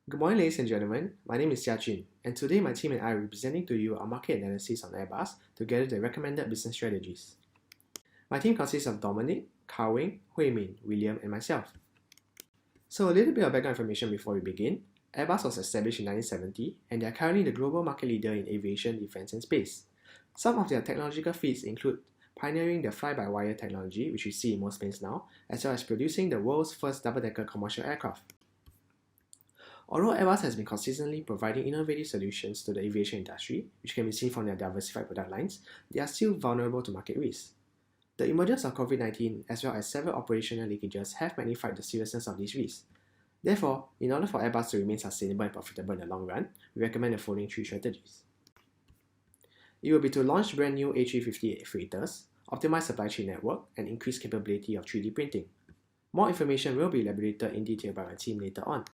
Good morning, ladies and gentlemen. My name is Jia Jun, and today my team and I are presenting to you our market analysis on Airbus together with the recommended business strategies. My team consists of Dominic, Kao Wing, Hui Min, William, and myself. So a little bit of background information before we begin. Airbus was established in 1970, and they are currently the global market leader in aviation, defense, and space. Some of their technological feats include pioneering the fly-by-wire technology, which we see in most planes now, as well as producing the world's first double-decker commercial aircraft. Although Airbus has been consistently providing innovative solutions to the aviation industry, which can be seen from their diversified product lines, they are still vulnerable to market risks. The emergence of COVID-19 as well as several operational leakages have magnified the seriousness of these risks. Therefore, in order for Airbus to remain sustainable and profitable in the long run, we recommend the following three strategies. It will be to launch brand new A350 freighters, optimize supply chain network, and increase capability of 3D printing. More information will be elaborated in detail by my team later on.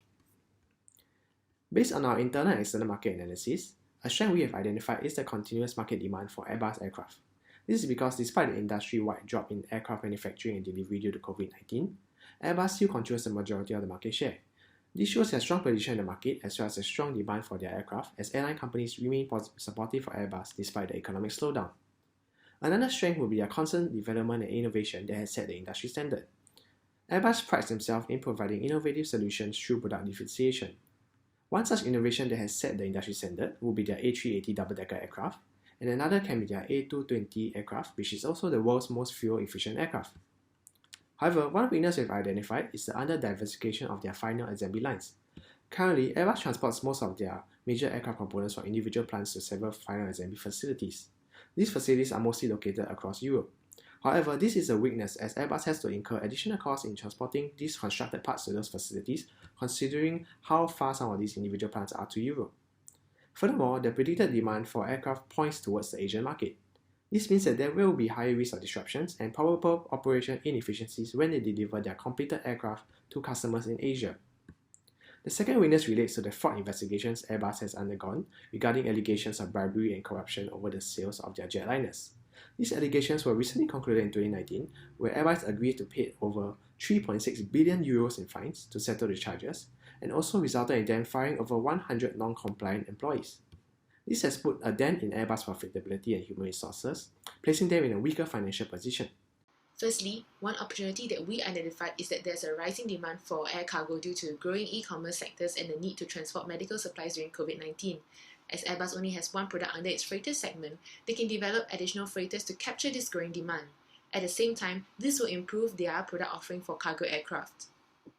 Based on our internal and external market analysis, a strength we have identified is the continuous market demand for Airbus aircraft. This is because despite the industry-wide drop in aircraft manufacturing and delivery due to COVID-19, Airbus still controls the majority of the market share. This shows their strong position in the market as well as a strong demand for their aircraft as airline companies remain supportive for Airbus despite the economic slowdown. Another strength will be their constant development and innovation that has set the industry standard. Airbus prides themselves in providing innovative solutions through product differentiation. One such innovation that has set the industry standard will be their A380 double-decker aircraft, and another can be their A220 aircraft, which is also the world's most fuel-efficient aircraft. However, one weakness we've identified is the under-diversification of their final assembly lines. Currently, Airbus transports most of their major aircraft components from individual plants to several final assembly facilities. These facilities are mostly located across Europe. However, this is a weakness as Airbus has to incur additional costs in transporting these constructed parts to those facilities, considering how far some of these individual plants are to Europe. Furthermore, the predicted demand for aircraft points towards the Asian market. This means that there will be higher risk of disruptions and probable operation inefficiencies when they deliver their completed aircraft to customers in Asia. The second weakness relates to the fraud investigations Airbus has undergone regarding allegations of bribery and corruption over the sales of their jetliners. These allegations were recently concluded in 2019, where Airbus agreed to pay over 3.6 billion euros in fines to settle the charges, and also resulted in them firing over 100 non-compliant employees. This has put a dent in Airbus' profitability and human resources, placing them in a weaker financial position. Firstly, one opportunity that we identified is that there's a rising demand for air cargo due to growing e-commerce sectors and the need to transport medical supplies during COVID-19. As Airbus only has one product under its freighter segment, they can develop additional freighters to capture this growing demand. At the same time, this will improve their product offering for cargo aircraft.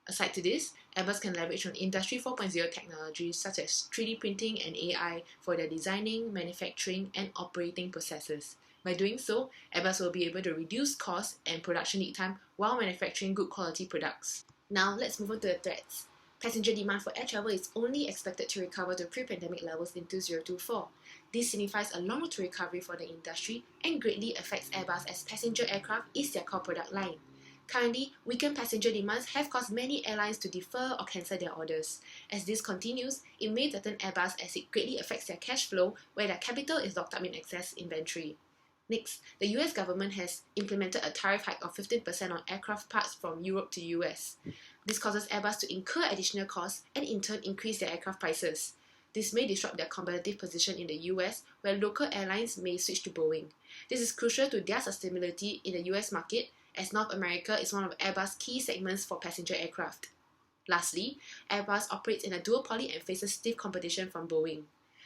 Aside to this, Airbus can leverage on Industry 4.0 technologies such as 3D printing and AI for their designing, manufacturing, and operating processes. By doing so, Airbus will be able to reduce costs and production lead time while manufacturing good quality products. Now, let's move on to the threats. Passenger demand for air travel is only expected to recover to pre-pandemic levels in 2024. This signifies a long road to recovery for the industry and greatly affects Airbus as passenger aircraft is their core product line. Currently, weakened passenger demands have caused many airlines to defer or cancel their orders. As this continues, it may threaten Airbus as it greatly affects their cash flow where their capital is locked up in excess inventory. Next, the US government has implemented a tariff hike of 15% on aircraft parts from Europe to US. This causes Airbus to incur additional costs and in turn increase their aircraft prices. This may disrupt their competitive position in the US, where local airlines may switch to Boeing. This is crucial to their sustainability in the US market, as North America is one of Airbus' key segments for passenger aircraft. Lastly, Airbus operates in a duopoly and faces stiff competition from Boeing.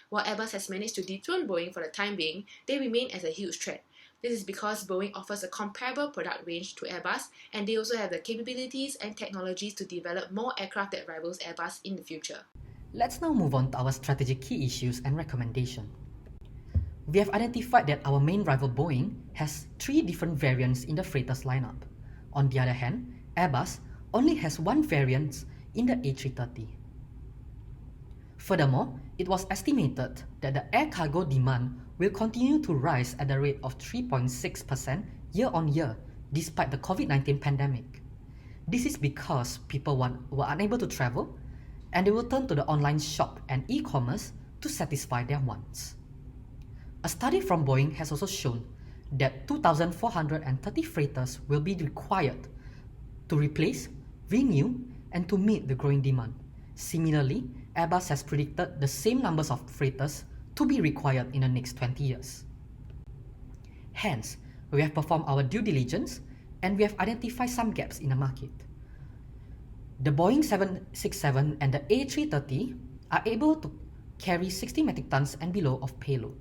While Airbus has managed to dethrone Boeing for the time being, they remain as a huge threat. This is because Boeing offers a comparable product range to Airbus, and they also have the capabilities and technologies to develop more aircraft that rivals Airbus in the future. Let's now move on to our strategic key issues and recommendation. We have identified that our main rival Boeing has 3 different variants in the freighters lineup. On the other hand, Airbus only has one variant in the A330. Furthermore, it was estimated that the air cargo demand will continue to rise at the rate of 3.6% year-on-year despite the COVID-19 pandemic. This is because people were unable to travel and they will turn to the online shop and e-commerce to satisfy their wants. A study from Boeing has also shown that 2,430 freighters will be required to replace, renew, and to meet the growing demand. Similarly, Airbus has predicted the same numbers of freighters to be required in the next 20 years. Hence, we have performed our due diligence and we have identified some gaps in the market. The Boeing 767 and the A330 are able to carry 60 metric tons and below of payload.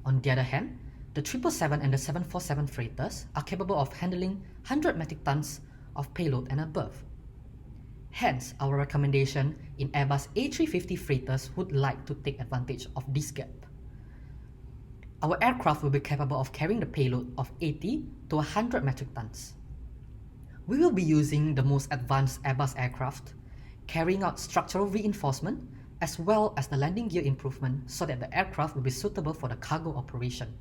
On the other hand, the 777 and the 747 freighters are capable of handling 100 metric tons of payload and above. Hence, our recommendation in Airbus A350 freighters would like to take advantage of this gap. Our aircraft will be capable of carrying the payload of 80 to 100 metric tons. We will be using the most advanced Airbus aircraft, carrying out structural reinforcement as well as the landing gear improvement so that the aircraft will be suitable for the cargo operation.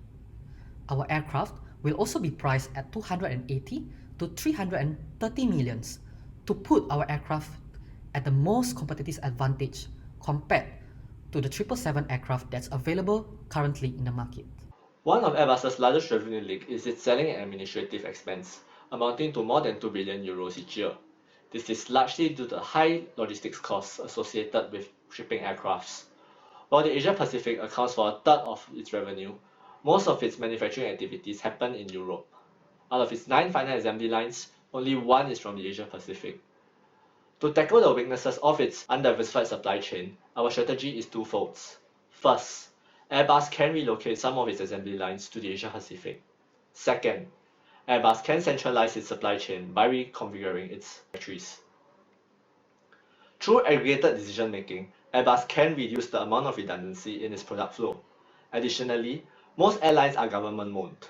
Our aircraft will also be priced at 280 to 330 millions to put our aircraft at the most competitive advantage compared to the 777 aircraft that's available currently in the market. One of Airbus's largest revenue leak is its selling and administrative expense, amounting to more than 2 billion euros each year. This is largely due to high logistics costs associated with shipping aircrafts. While the Asia Pacific accounts for a third of its revenue, most of its manufacturing activities happen in Europe. Out of its 9 final assembly lines, only 1 is from the Asia Pacific. To tackle the weaknesses of its undiversified supply chain, our strategy is twofold. First, Airbus can relocate some of its assembly lines to the Asia Pacific. Second, Airbus can centralize its supply chain by reconfiguring its factories. Through aggregated decision making, Airbus can reduce the amount of redundancy in its product flow. Additionally, most airlines are government-owned.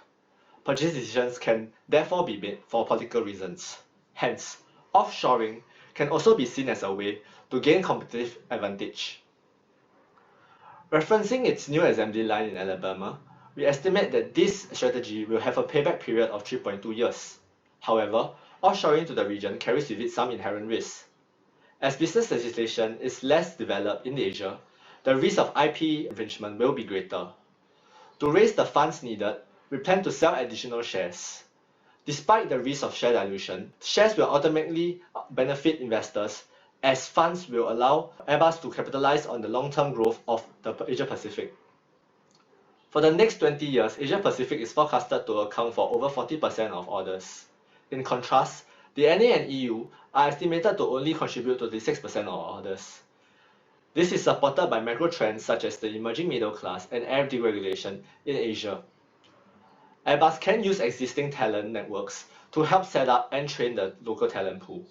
Purchase decisions can therefore be made for political reasons. Hence, offshoring can also be seen as a way to gain competitive advantage. Referencing its new assembly line in Alabama, we estimate that this strategy will have a payback period of 3.2 years. However, offshoring to the region carries with it some inherent risks. As business legislation is less developed in Asia, the risk of IP infringement will be greater. To raise the funds needed, we plan to sell additional shares. Despite the risk of share dilution, shares will ultimately benefit investors as funds will allow Airbus to capitalize on the long-term growth of the Asia Pacific. For the next 20 years, Asia Pacific is forecasted to account for over 40% of orders. In contrast, the NA and EU are estimated to only contribute to 6% of orders. This is supported by macro trends such as the emerging middle class and air deregulation in Asia. Airbus can use existing talent networks to help set up and train the local talent pool.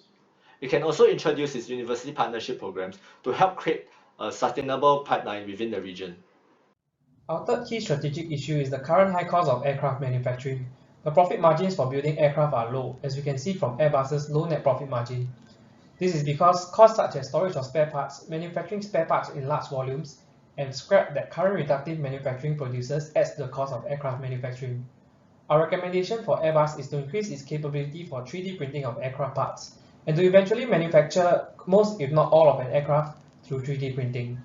It can also introduce its university partnership programs to help create a sustainable pipeline within the region. Our third key strategic issue is the current high cost of aircraft manufacturing. The profit margins for building aircraft are low, as we can see from Airbus's low net profit margin. This is because costs such as storage of spare parts, manufacturing spare parts in large volumes, and scrap that current reductive manufacturing produces adds to the cost of aircraft manufacturing. Our recommendation for Airbus is to increase its capability for 3D printing of aircraft parts, and to eventually manufacture most if not all of an aircraft through 3D printing.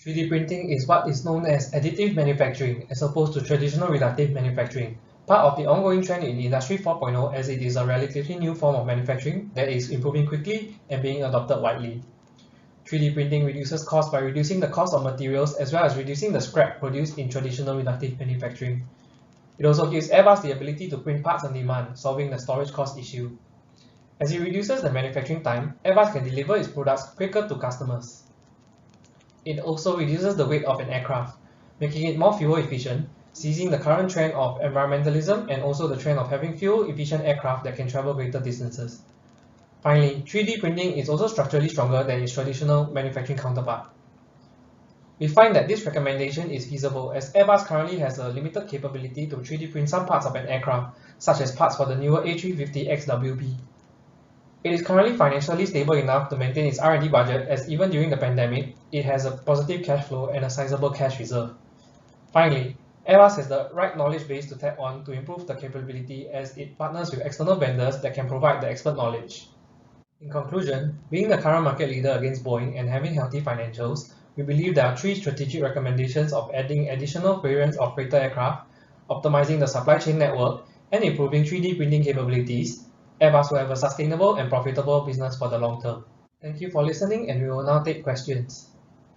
3D printing is what is known as additive manufacturing as opposed to traditional reductive manufacturing, part of the ongoing trend in Industry 4.0 as it is a relatively new form of manufacturing that is improving quickly and being adopted widely. 3D printing reduces costs by reducing the cost of materials as well as reducing the scrap produced in traditional reductive manufacturing. It also gives Airbus the ability to print parts on demand, solving the storage cost issue. As it reduces the manufacturing time, Airbus can deliver its products quicker to customers. It also reduces the weight of an aircraft, making it more fuel efficient, seizing the current trend of environmentalism and also the trend of having fuel-efficient aircraft that can travel greater distances. Finally, 3D printing is also structurally stronger than its traditional manufacturing counterpart. We find that this recommendation is feasible as Airbus currently has a limited capability to 3D print some parts of an aircraft, such as parts for the newer A350 XWB. It is currently financially stable enough to maintain its R&D budget as even during the pandemic, it has a positive cash flow and a sizable cash reserve. Finally, Airbus has the right knowledge base to tap on to improve the capability as it partners with external vendors that can provide the expert knowledge. In conclusion, being the current market leader against Boeing and having healthy financials, we believe there are 3 strategic recommendations of adding additional variants of freighter aircraft, optimizing the supply chain network, and improving 3D printing capabilities. Airbus will have a sustainable and profitable business for the long term. Thank you for listening, and we will now take questions.